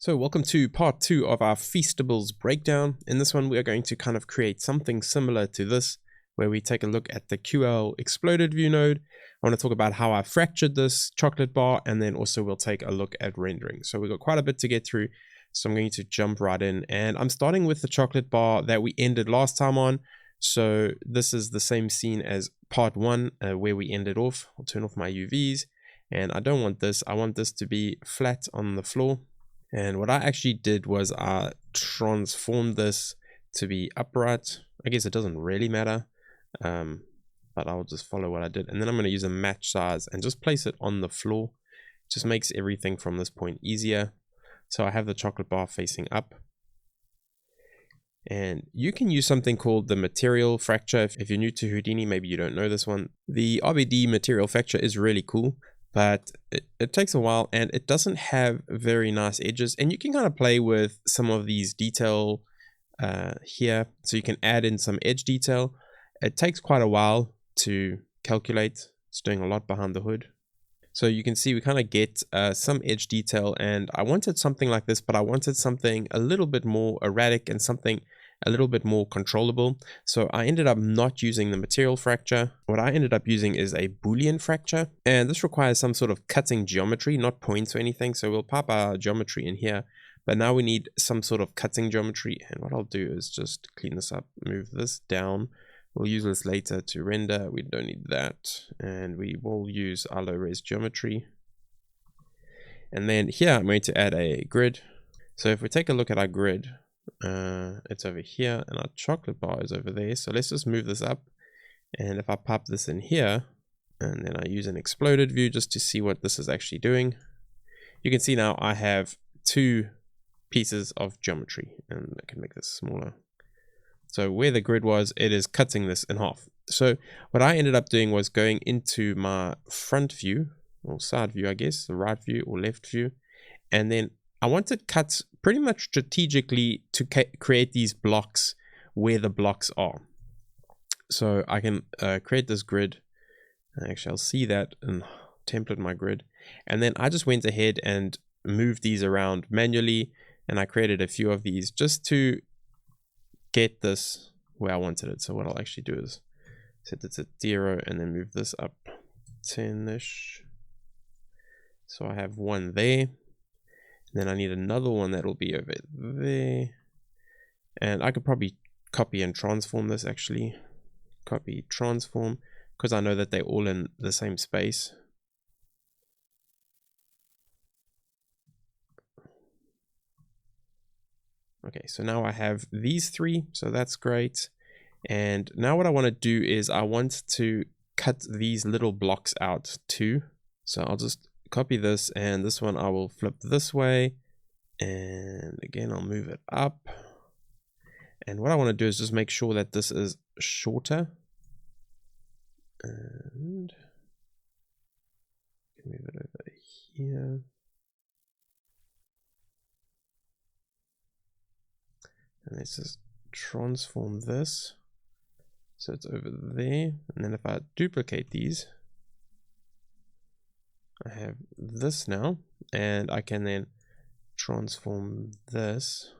So welcome to part 2 of our Feastables breakdown. In this one we are going to kind of create something similar to this, where we take a look at the QL exploded view node. I want to talk about how I fractured this chocolate bar, and then also we'll take a look at rendering. So we've got quite a bit to get through, so I'm going to jump right in. And I'm starting with the chocolate bar that we ended last time on. So this is the same scene as part 1 where we ended off. I'll turn off my UVs, and I don't want this. I want this to be flat on the floor. And what I actually did was I transformed this to be upright. I guess it doesn't really matter, but I'll just follow what I did. And then I'm going to use a match size and just place it on the floor. Just makes everything from this point easier. So I have the chocolate bar facing up. And you can use something called the material fracture. If you're new to Houdini, maybe you don't know this one. The RBD material fracture is really cool, but it takes a while and it doesn't have very nice edges. And you can kind of play with some of these detail here. So you can add in some edge detail. It takes quite a while to calculate. It's doing a lot behind the hood. So you can see we kind of get some edge detail, and I wanted something like this, but I wanted something a little bit more erratic and something a little bit more controllable. So I ended up not using the material fracture. What I ended up using is a Boolean fracture, and this requires some sort of cutting geometry, not points or anything. So we'll pop our geometry in here, but now we need some sort of cutting geometry. And what I'll do is just clean this up, move this down. We'll use this later to render. We don't need that. And we will use our low res geometry. And then here I'm going to add a grid. So if we take a look at our grid, it's over here and our chocolate bar is over there. So let's just move this up. And if I pop this in here, and then I use an exploded view just to see what this is actually doing, you can see now I have two pieces of geometry, and I can make this smaller. So where the grid was, it is cutting this in half. So what I ended up doing was going into my front view, or side view, I guess, the right view or left view. And then I wanted cuts pretty much strategically to create these blocks where the blocks are. So I can create this grid. Actually, I'll see that and template my grid. And then I just went ahead and moved these around manually. And I created a few of these just to get this where I wanted it. So what I'll actually do is set it to 0 and then move this up 10-ish. So I have one there. Then I need another one that will be over there. And I could probably copy and transform this actually. Copy, transform, because I know that they're all in the same space. Okay, so now I have these three, so that's great. And now what I want to do is I want to cut these little blocks out too. So I'll just copy this, and this one I will flip this way. And again, I'll move it up. And what I want to do is just make sure that this is shorter. And move it over here. And let's just transform this so it's over there. And then if I duplicate these, I have this now, and I can then transform this.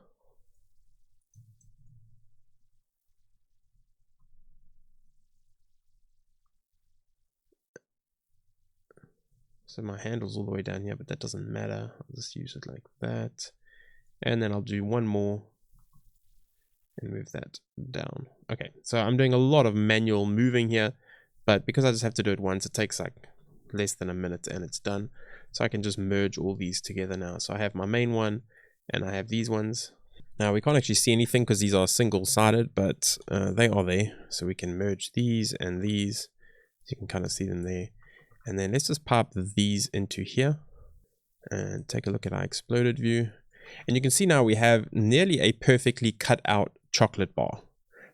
So my handle's all the way down here, but that doesn't matter. I'll just use it like that. And then I'll do one more and move that down. Okay, so I'm doing a lot of manual moving here, but because I just have to do it once, it takes like less than a minute and it's done. So I can just merge all these together now. So I have my main one and I have these ones. Now we can't actually see anything because these are single-sided, but they are there. So we can merge these and these. So you can kind of see them there. And then let's just pop these into here and take a look at our exploded view. And you can see now we have nearly a perfectly cut out chocolate bar.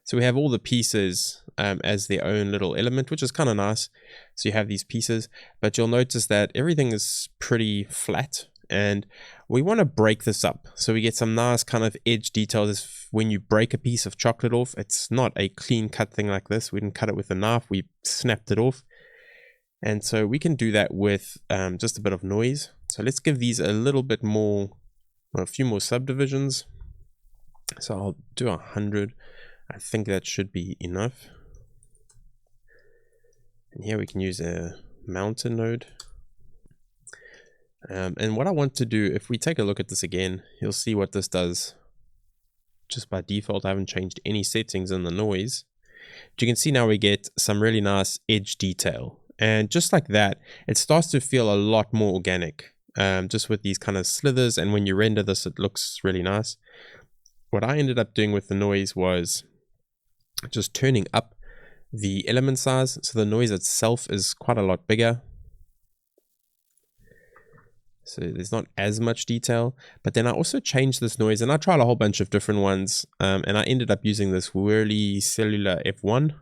So we have all the pieces as their own little element, which is kind of nice. So you have these pieces, but you'll notice that everything is pretty flat, and we want to break this up. So we get some nice kind of edge details. When you break a piece of chocolate off, it's not a clean cut thing like this. We didn't cut it with a knife, we snapped it off. And so we can do that with just a bit of noise. So let's give these a little bit more a few more subdivisions. So I'll do 100. I think that should be enough. And here we can use a mountain node. And what I want to do, if we take a look at this again, you'll see what this does. Just by default, I haven't changed any settings in the noise. But you can see now we get some really nice edge detail. And just like that, it starts to feel a lot more organic. Just with these kind of slithers, and when you render this, it looks really nice. What I ended up doing with the noise was just turning up the element size, so the noise itself is quite a lot bigger. So there's not as much detail, but then I also changed this noise, and I tried a whole bunch of different ones, and I ended up using this Whirly Cellular F1.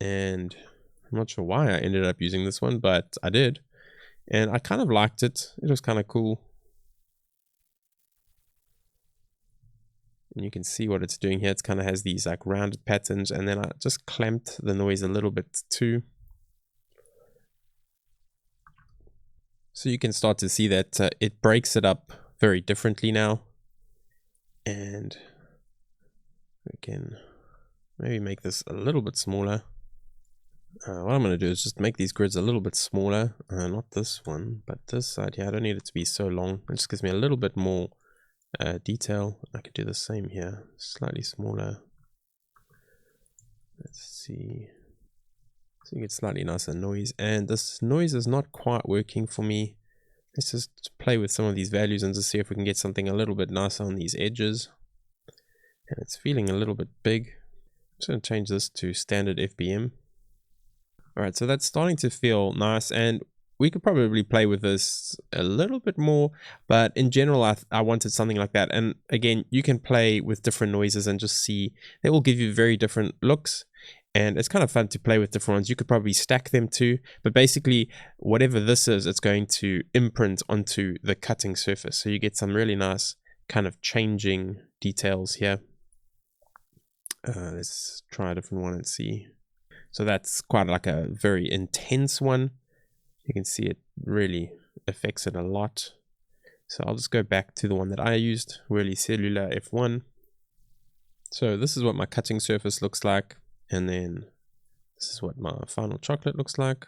And I'm not sure why I ended up using this one, but I did. And I kind of liked it. It was kind of cool. And you can see what it's doing here. It kind of has these like rounded patterns, and then I just clamped the noise a little bit too. So you can start to see that it breaks it up very differently now. And we can maybe make this a little bit smaller. What I'm going to do is just make these grids a little bit smaller. Not this one, but this side here. I don't need it to be so long. It just gives me a little bit more detail. I could do the same here, slightly smaller. Let's see. So you get slightly nicer noise, and this noise is not quite working for me. Let's just play with some of these values and just see if we can get something a little bit nicer on these edges. And it's feeling a little bit big. I'm just going to change this to standard FBM. Alright, so that's starting to feel nice, and we could probably play with this a little bit more, but in general I wanted something like that. And again, you can play with different noises and just see, they will give you very different looks. And it's kind of fun to play with different ones. You could probably stack them too, but basically whatever this is, it's going to imprint onto the cutting surface. So you get some really nice kind of changing details here. Let's try a different one and see. So that's quite like a very intense one. You can see it really affects it a lot. So I'll just go back to the one that I used, Whirly Cellular F1. So this is what my cutting surface looks like. And then this is what my final chocolate looks like.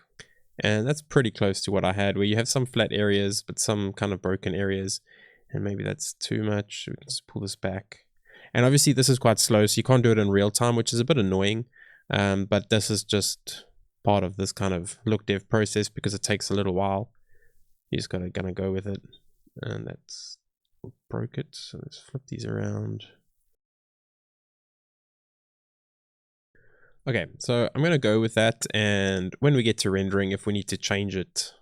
And that's pretty close to what I had, where you have some flat areas, but some kind of broken areas. And maybe that's too much. We can just pull this back. And obviously this is quite slow, so you can't do it in real time, which is a bit annoying. But this is just part of this kind of look dev process because it takes a little while. You just gonna go with it. And that's broke it. So let's flip these around. Okay, so I'm going to go with that, and when we get to rendering, if we need to change it,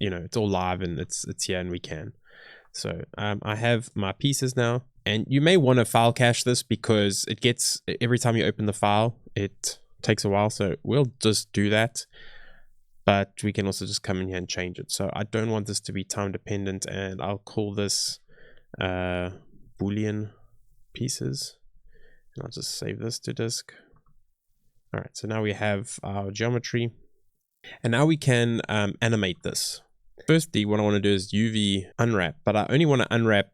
you know, it's all live and it's here and we can. So I have my pieces now, and you may want to file cache this because it gets, every time you open the file, it takes a while, so we'll just do that. But we can also just come in here and change it. So I don't want this to be time dependent, and I'll call this Boolean pieces, and I'll just save this to disk. All right, so now we have our geometry, and now we can animate this. Firstly, what I want to do is UV unwrap, but I only want to unwrap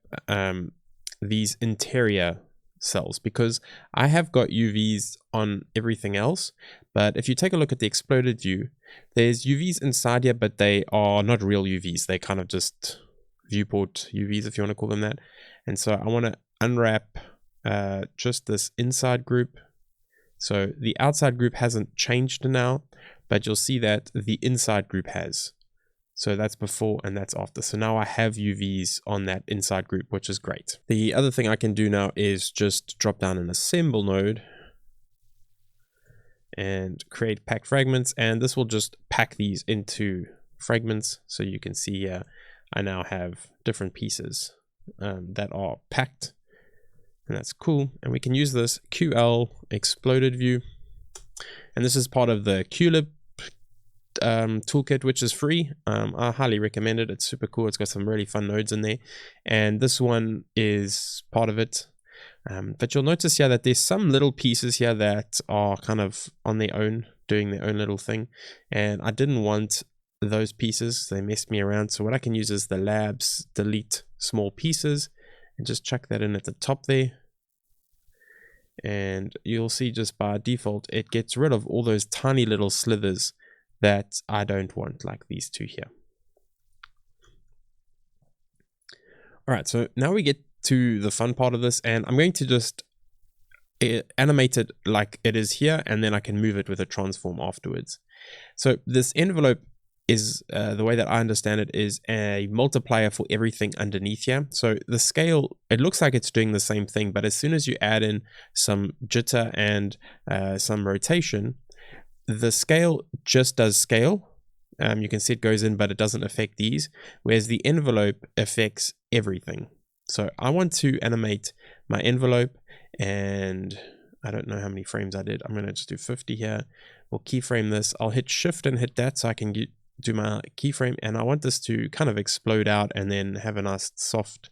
these interior cells because I have got UVs on everything else. But if you take a look at the exploded view, there's UVs inside here, but they are not real UVs. They kind of just viewport UVs, if you want to call them that. And so I want to unwrap just this inside group. So the outside group hasn't changed now, but you'll see that the inside group has. So that's before and that's after. So now I have UVs on that inside group, which is great. The other thing I can do now is just drop down an assemble node and create pack fragments. And this will just pack these into fragments. So you can see here, I now have different pieces that are packed. And that's cool. And we can use this QL exploded view. And this is part of the QLib toolkit, which is free. I highly recommend it. It's super cool. It's got some really fun nodes in there. And this one is part of it. But you'll notice here that there's some little pieces here that are kind of on their own, doing their own little thing. And I didn't want those pieces. They messed me around. So what I can use is the labs delete small pieces and just chuck that in at the top there. And you'll see just by default, it gets rid of all those tiny little slithers that I don't want, like these two here. All right, so now we get to the fun part of this, and I'm going to just animate it like it is here, and then I can move it with a transform afterwards. So this envelope is, the way that I understand it, is a multiplier for everything underneath here. So the scale, it looks like it's doing the same thing, but as soon as you add in some jitter and some rotation, the scale just does scale. You can see it goes in, but it doesn't affect these, whereas the envelope affects everything. So I want to animate my envelope, and I don't know how many frames I did. I'm going to just do 50 here. We'll keyframe this. I'll hit shift and hit that so I can do my keyframe, and I want this to kind of explode out and then have a nice soft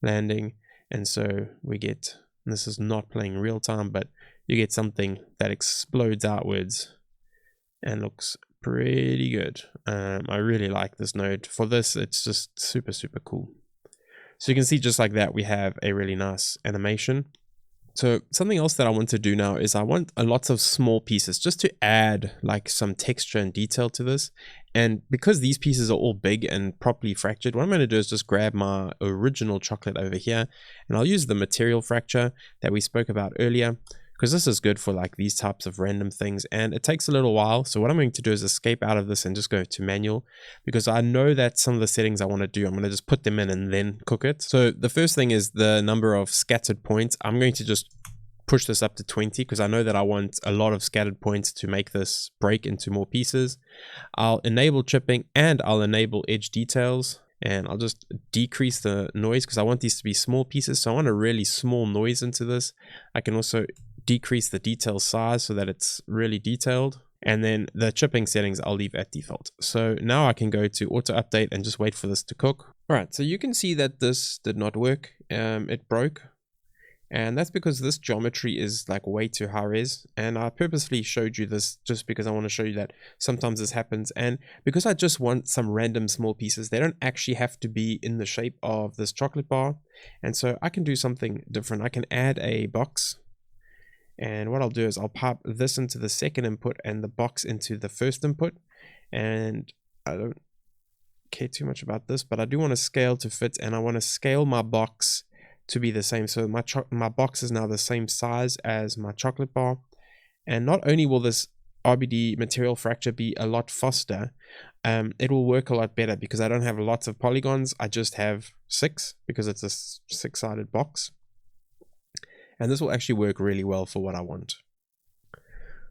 landing. And so we get, and this is not playing real time, but you get something that explodes outwards and looks pretty good. I really like this node. For this, it's just super, super cool. So you can see just like that, we have a really nice animation. So something else that I want to do now is I want lots of small pieces just to add like some texture and detail to this. And because these pieces are all big and properly fractured, what I'm going to do is just grab my original chocolate over here, and I'll use the material fracture that we spoke about earlier, because this is good for like these types of random things, and it takes a little while. So what I'm going to do is escape out of this and just go to manual, because I know that some of the settings I want to do, I'm going to just put them in and then cook it. So the first thing is the number of scattered points. I'm going to just push this up to 20 because I know that I want a lot of scattered points to make this break into more pieces. I'll enable chipping and I'll enable edge details. And I'll just decrease the noise because I want these to be small pieces. So I want a really small noise into this. I can also decrease the detail size so that it's really detailed. And then the chipping settings I'll leave at default. So now I can go to auto update and just wait for this to cook. All right, so you can see that this did not work. It broke. And that's because this geometry is like way too high res, and I purposely showed you this just because I want to show you that sometimes this happens, and because I just want some random small pieces, they don't actually have to be in the shape of this chocolate bar. And so I can do something different. I can add a box, and what I'll do is I'll pop this into the second input and the box into the first input. And I don't care too much about this, but I do want to scale to fit, and I want to scale my box to be the same. So my box is now the same size as my chocolate bar. And not only will this RBD material fracture be a lot faster, it will work a lot better because I don't have lots of polygons. I just have 6 because it's a 6-sided box. And this will actually work really well for what I want.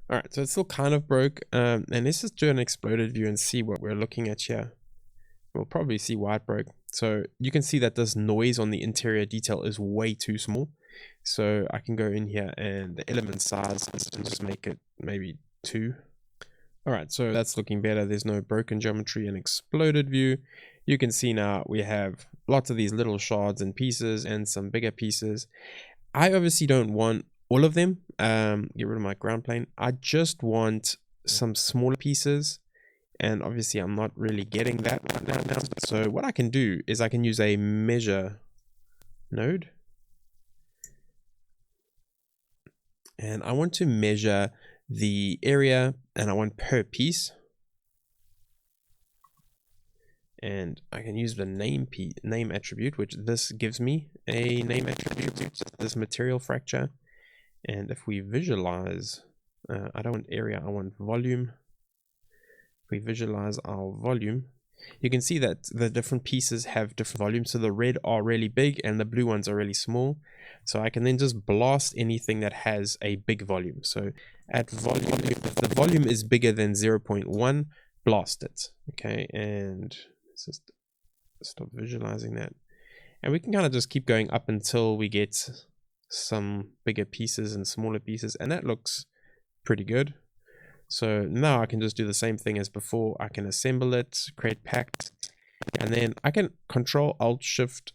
All right, so it's still kind of broke. And let's just do an exploded view and see what we're looking at here. We'll probably see why it broke. So you can see that this noise on the interior detail is way too small. So I can go in here and the element size and just make it maybe 2. All right, so that's looking better. There's no broken geometry and exploded view. You can see now we have lots of these little shards and pieces and some bigger pieces. I obviously don't want all of them. Get rid of my ground plane. I just want some smaller pieces. And obviously I'm not really getting that right now. So what I can do is I can use a measure node. And I want to measure the area, and I want per piece. And I can use the name attribute, which this gives me a name attribute, this material fracture. And if we visualize, I don't want area, I want volume. If we visualize our volume, you can see that the different pieces have different volumes. So the red are really big and the blue ones are really small. So I can then just blast anything that has a big volume. So at volume, if the volume is bigger than 0.1, blast it. Okay, and let's just stop visualizing that. And we can kind of just keep going up until we get some bigger pieces and smaller pieces. And that looks pretty good. So now I can just do the same thing as before. I can assemble it, create packed, and then I can Control Alt Shift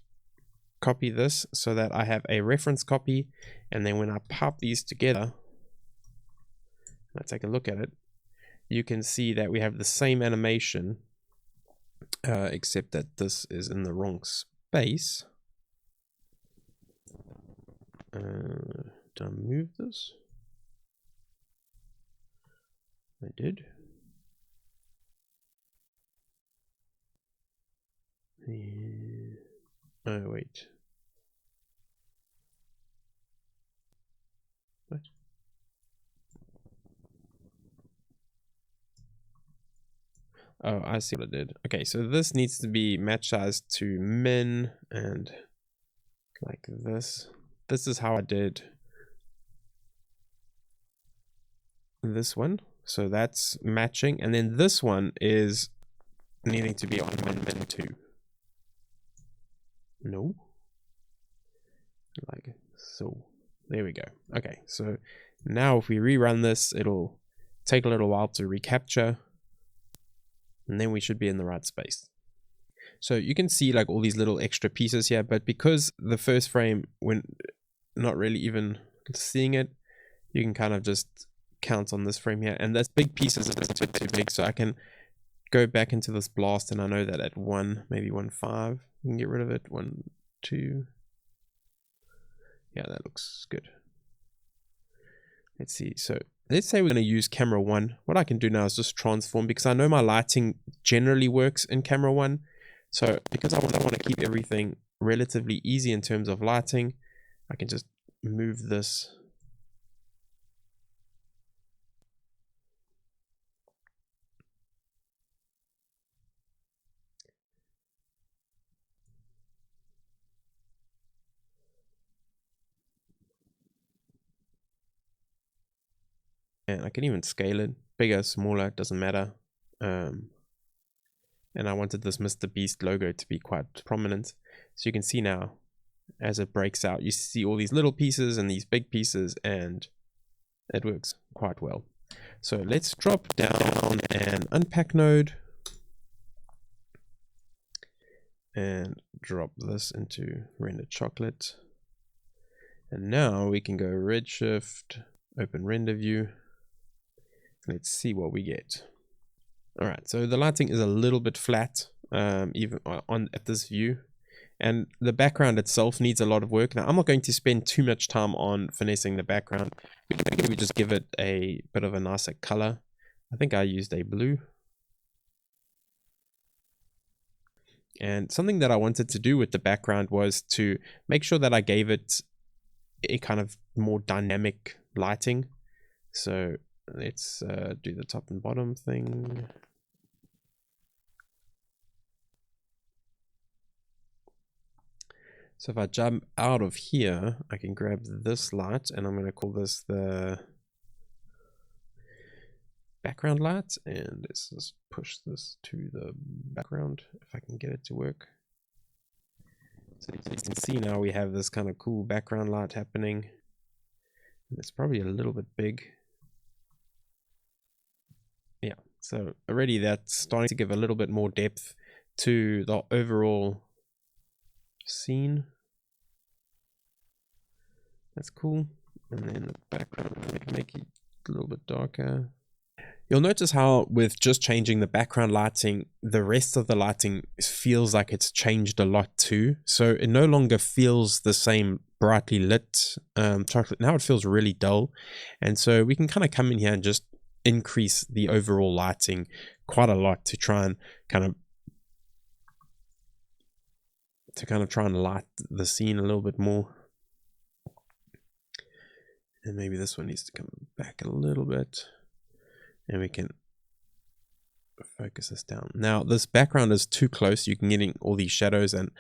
copy this so that I have a reference copy. And then when I pop these together, let's take a look at it. You can see that we have the same animation except that this is in the wrong space. Did I move this? I did. Oh, wait. What? Oh, I see what I did. Okay, so this needs to be match size to min and like this. This is how I did this one. So that's matching. And then this one is needing to be on min 2. No. Like so. There we go. Okay, so now if we rerun this, it'll take a little while to recapture. And then we should be in the right space. So you can see like all these little extra pieces here, but because the first frame, when not really even seeing it, you can kind of just count on this frame here. And this big pieces is a bit too big, so I can go back into this blast, and I know that at 1, maybe 1.5, we can get rid of it. 1, 2. Yeah, that looks good. Let's see. So let's say we're going to use camera 1. What I can do now is just transform, because I know my lighting generally works in camera 1. So because I want to keep everything relatively easy in terms of lighting, I can just move this. And I can even scale it bigger, smaller, it doesn't matter. And I wanted this Mr. Beast logo to be quite prominent. So you can see now, as it breaks out, you see all these little pieces and these big pieces, and it works quite well. So let's drop down and unpack node and drop this into render chocolate. And now we can go Redshift, open render view. Let's see what we get. All right, so the lighting is a little bit flat, even at this view, and the background itself needs a lot of work. Now, I'm not going to spend too much time on finessing the background. We can maybe just give it a bit of a nicer color. I think I used a blue. And something that I wanted to do with the background was to make sure that I gave it a kind of more dynamic lighting. So let's do the top and bottom thing. So if I jump out of here, I can grab this light, and I'm going to call this the background light, and let's just push this to the background if I can get it to work. So you can see now we have this kind of cool background light happening. It's probably a little bit big. Yeah, so already that's starting to give a little bit more depth to the overall scene. That's cool. And then the background, make it a little bit darker. You'll notice how with just changing the background lighting, the rest of the lighting feels like it's changed a lot too. So it no longer feels the same brightly lit chocolate. Now it feels really dull. And so we can kind of come in here and just increase the overall lighting quite a lot to try and kind of try and light the scene a little bit more. And maybe this one needs to come back a little bit, and we can focus this down. Now this background is too close. You can get in all these shadows, and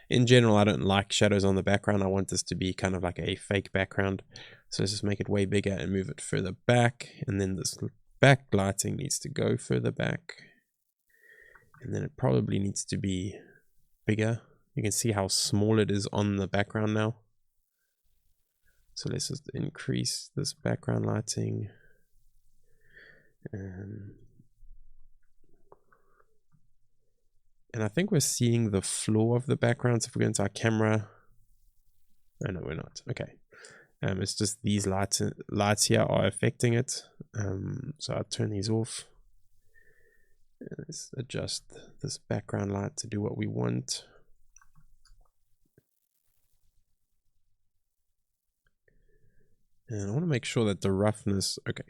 in general I don't like shadows on the background. I want this to be kind of like a fake background. So let's just make it way bigger and move it further back, and then this back lighting needs to go further back, and then it probably needs to be bigger. You can see how small it is on the background now. So let's just increase this background lighting. And I think we're seeing the floor of the background. So if we go into our camera, oh no, we're not. Okay. It's just these lights here are affecting it. So I'll turn these off. Let's adjust this background light to do what we want. And I want to make sure that the roughness, okay.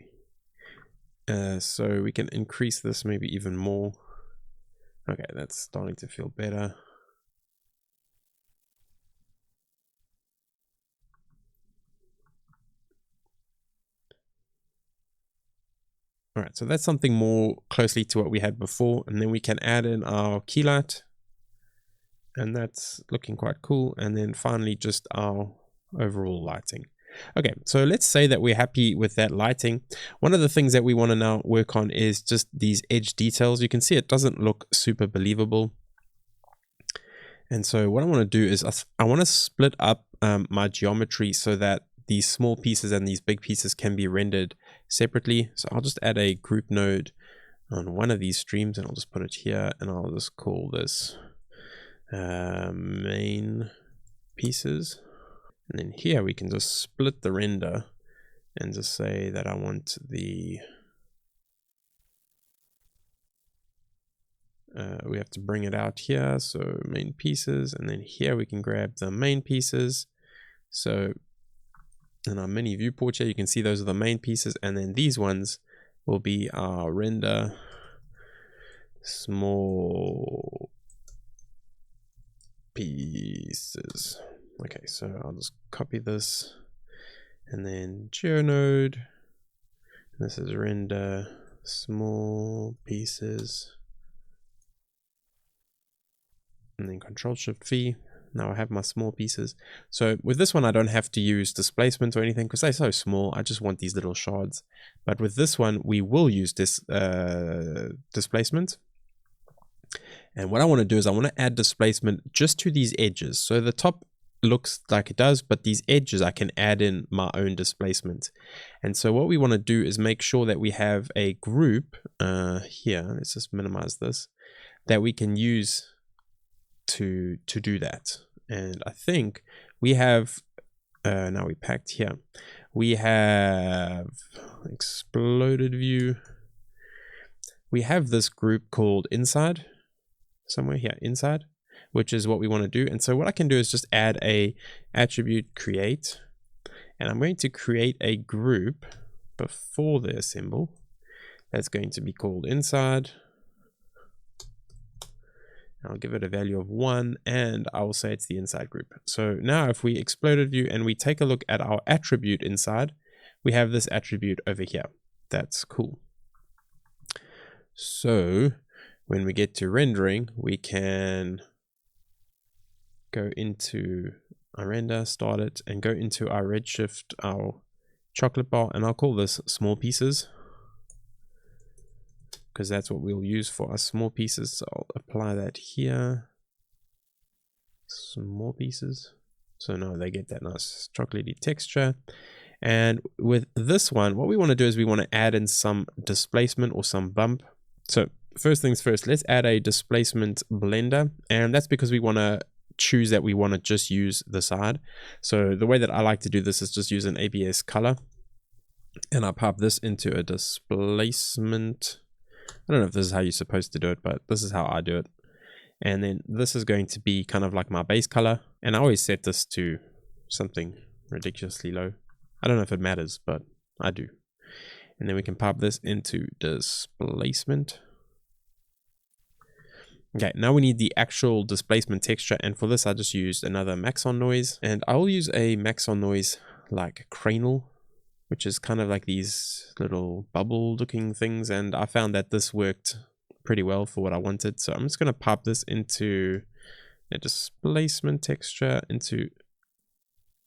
So we can increase this maybe even more. Okay, that's starting to feel better. All right, so that's something more closely to what we had before. And then we can add in our key light. And that's looking quite cool. And then finally, just our overall lighting. Okay, so let's say that we're happy with that lighting. One of the things that we want to now work on is just these edge details. You can see it doesn't look super believable. And so what I want to do is I want to split up my geometry so that these small pieces and these big pieces can be rendered separately. So I'll just add a group node on one of these streams and I'll just put it here and I'll just call this main pieces. And then here we can just split the render and just say that I want the we have to bring it out here, so main pieces, and then here we can grab the main pieces. So in our mini viewport here, you can see those are the main pieces, and then these ones will be our render small pieces. Okay, so I'll just copy this, and then GeoNode, this is render small pieces. And then Control-Shift-V. Now I have my small pieces. So with this one, I don't have to use displacement or anything because they're so small. I just want these little shards. But with this one, we will use this displacement. And what I want to do is I want to add displacement just to these edges. So the top looks like it does, but these edges I can add in my own displacement. And so what we want to do is make sure that we have a group here. Let's just minimize this, that we can use to do that. And I think we have now we packed here, we have exploded view, we have this group called inside somewhere here, inside, which is what we want to do. And so what I can do is just add a attribute create, and I'm going to create a group before the symbol that's going to be called inside. I'll give it a value of 1 and I will say it's the inside group. So now if we exploded view and we take a look at our attribute inside, we have this attribute over here. That's cool. So when we get to rendering, we can go into our render, start it, and go into our Redshift, our chocolate bar, and I'll call this small pieces, because that's what we'll use for our small pieces. So I'll apply that here. Small pieces. So now they get that nice chocolatey texture. And with this one, what we want to do is we want to add in some displacement or some bump. So first things first, let's add a displacement blender. And that's because we want to choose that we want to just use the side. So the way that I like to do this is just use an ABS color. And I pop this into a displacement. I don't know if this is how you're supposed to do it, but this is how I do it. And then this is going to be kind of like my base color. And I always set this to something ridiculously low. I don't know if it matters, but I do. And then we can pop this into displacement. Okay, now we need the actual displacement texture. And for this, I just used another Maxon noise. And I will use a Maxon noise like Cranial, which is kind of like these little bubble looking things. And I found that this worked pretty well for what I wanted. So I'm just going to pop this into a displacement texture into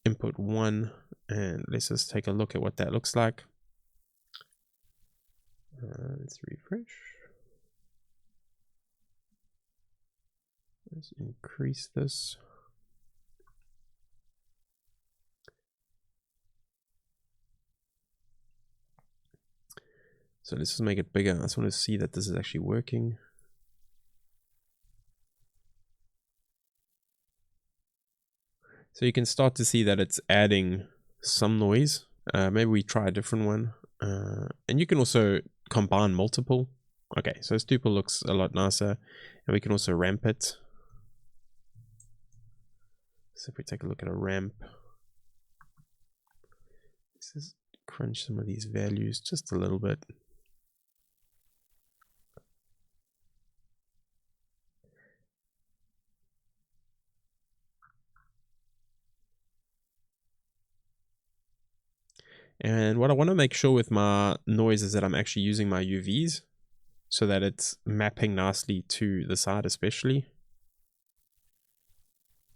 input 1. And let's just take a look at what that looks like. Let's refresh. Let's increase this. So let's just make it bigger. I just want to see that this is actually working. So you can start to see that it's adding some noise. Maybe we try a different one. And you can also combine multiple. Okay, so Stuple looks a lot nicer, and we can also ramp it. So if we take a look at a ramp, let's just crunch some of these values just a little bit. And what I want to make sure with my noise is that I'm actually using my UVs so that it's mapping nicely to the side especially.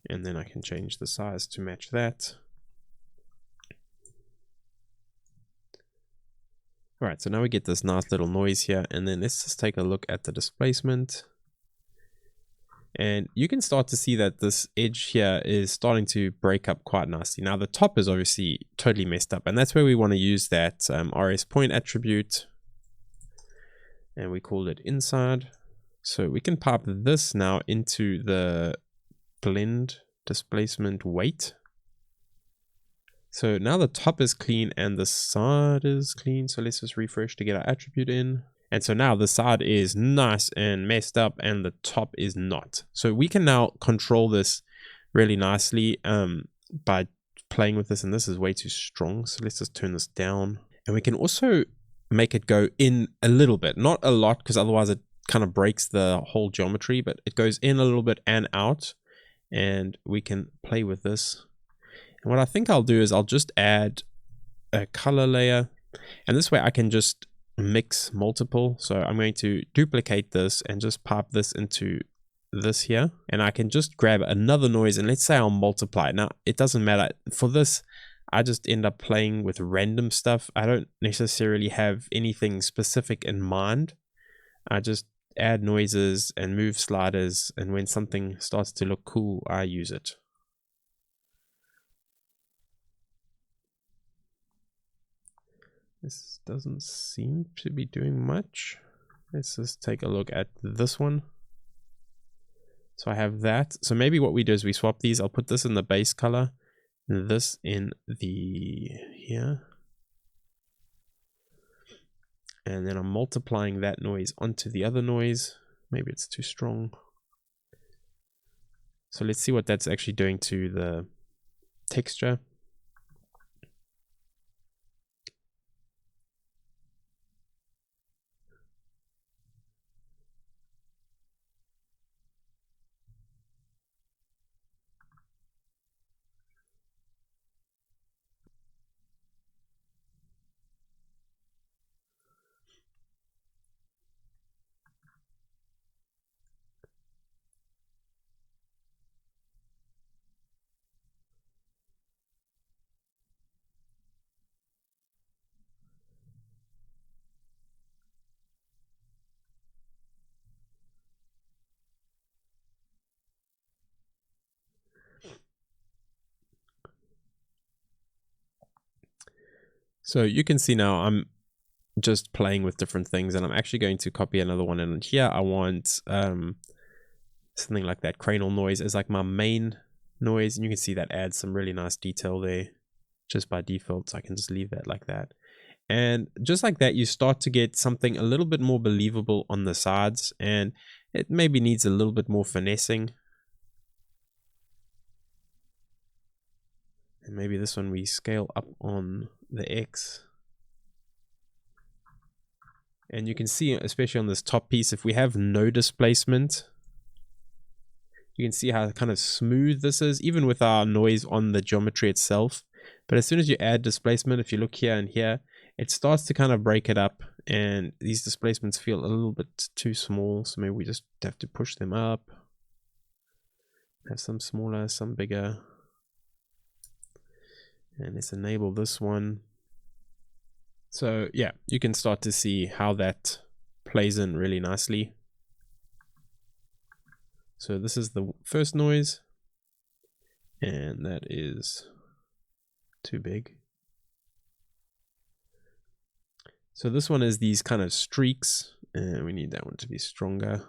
And then I can change the size to match that. All right, so now we get this nice little noise here, and then let's just take a look at the displacement. And you can start to see that this edge here is starting to break up quite nicely. Now the top is obviously totally messed up, and that's where we want to use that RS point attribute. And we called it inside. So we can pipe this now into the blend displacement weight. So now the top is clean and the side is clean. So let's just refresh to get our attribute in. And so now the side is nice and messed up and the top is not. So we can now control this really nicely by playing with this. And this is way too strong. So let's just turn this down. And we can also make it go in a little bit, not a lot, because otherwise it kind of breaks the whole geometry, but it goes in a little bit and out. And we can play with this. And what I think I'll do is I'll just add a color layer, and this way I can just mix multiple. So I'm going to duplicate this and just pipe this into this here, and I can just grab another noise, and let's say I'll multiply. Now it doesn't matter for this, I just end up playing with random stuff. I don't necessarily have anything specific in mind. I just add noises and move sliders, and when something starts to look cool, I use it. This doesn't seem to be doing much. Let's just take a look at this one. So I have that. So maybe what we do is we swap these. I'll put this in the base color, this in the here. And then I'm multiplying that noise onto the other noise. Maybe it's too strong. So let's see what that's actually doing to the texture. So you can see now I'm just playing with different things, and I'm actually going to copy another one. And here I want something like that cranial noise as like my main noise, and you can see that adds some really nice detail there just by default. So I can just leave that like that. And just like that, you start to get something a little bit more believable on the sides, and it maybe needs a little bit more finessing. And maybe this one we scale up on the X. And you can see, especially on this top piece, if we have no displacement, you can see how kind of smooth this is, even with our noise on the geometry itself. But as soon as you add displacement, if you look here and here, it starts to kind of break it up, and these displacements feel a little bit too small. So maybe we just have to push them up. Have some smaller, some bigger. And let's enable this one. So yeah, you can start to see how that plays in really nicely. So this is the first noise, and that is too big. So this one is these kind of streaks, and we need that one to be stronger.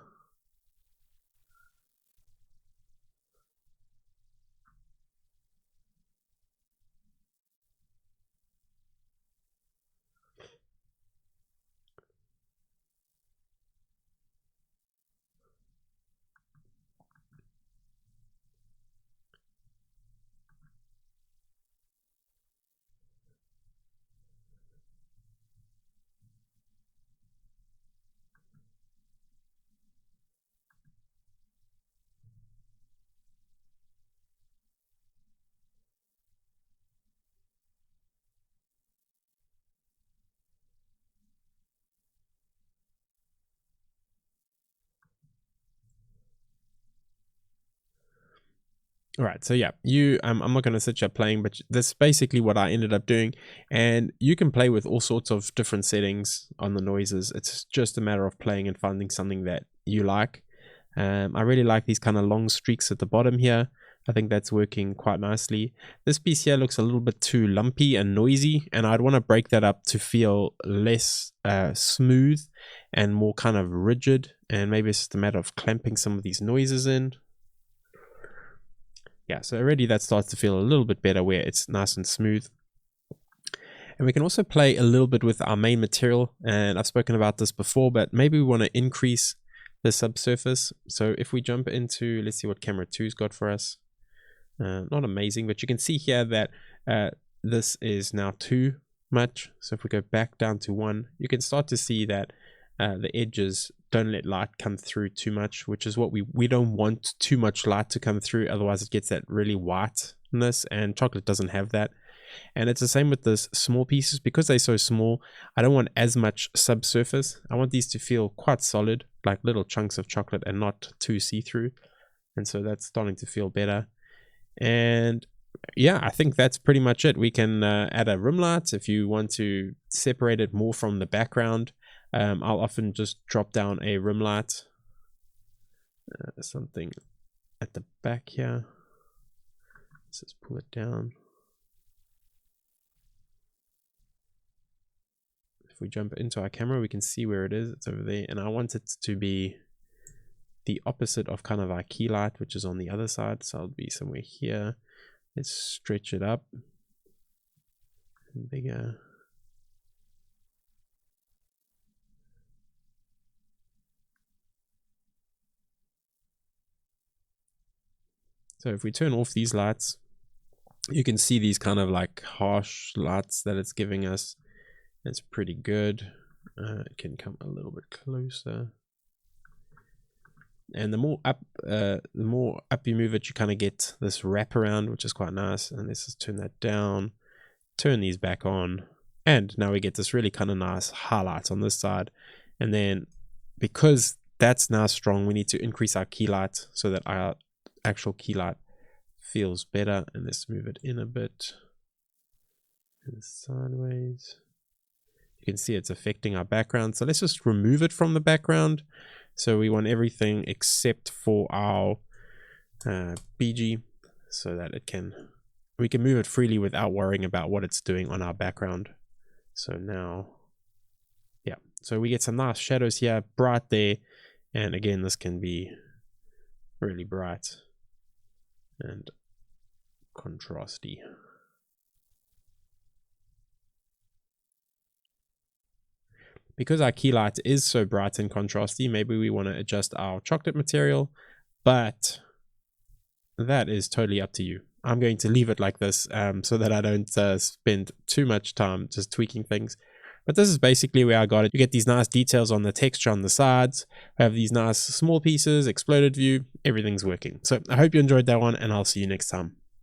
All right, so yeah, I'm not going to sit here playing, but that's basically what I ended up doing. And you can play with all sorts of different settings on the noises. It's just a matter of playing and finding something that you like. I really like these kind of long streaks at the bottom here. I think that's working quite nicely. This piece here looks a little bit too lumpy and noisy, and I'd want to break that up to feel less smooth and more kind of rigid. And maybe it's just a matter of clamping some of these noises in. Yeah, so already that starts to feel a little bit better where it's nice and smooth. And we can also play a little bit with our main material, and I've spoken about this before, but maybe we want to increase the subsurface. So if we jump into, let's see what camera 2's got for us. Not amazing, but you can see here that this is now too much. So if we go back down to 1, you can start to see that the edges don't let light come through too much, which is what we don't want too much light to come through, otherwise it gets that really whiteness, and chocolate doesn't have that. And it's the same with the small pieces. Because they're so small, I don't want as much subsurface. I want these to feel quite solid, like little chunks of chocolate, and not too see-through. And so that's starting to feel better. And yeah, I think that's pretty much it. We can add a rim light if you want to separate it more from the background. I'll often just drop down a rim light, something at the back here. Let's just pull it down. If we jump into our camera, we can see where it is. It's over there, and I want it to be the opposite of kind of our key light, which is on the other side. So I'll be somewhere here. Let's stretch it up and bigger. So if we turn off these lights, you can see these kind of like harsh lights that it's giving us. It's pretty good. It can come a little bit closer. And the more up you move it, you kind of get this wraparound, which is quite nice. And let's just turn that down, turn these back on, and now we get this really kind of nice highlight on this side. And then because that's now strong, we need to increase our key light so that our actual key light feels better. And let's move it in a bit and sideways. You can see it's affecting our background, so let's just remove it from the background. So we want everything except for our BG, so that we can move it freely without worrying about what it's doing on our background. So now, yeah, so we get some nice shadows here, bright there, and again this can be really bright and contrasty. Because our key light is so bright and contrasty, maybe we want to adjust our chocolate material, but that is totally up to you. I'm going to leave it like this so that I don't spend too much time just tweaking things. But this is basically where I got it. You get these nice details on the texture on the sides, have these nice small pieces, exploded view, everything's working. So I hope you enjoyed that one, and I'll see you next time.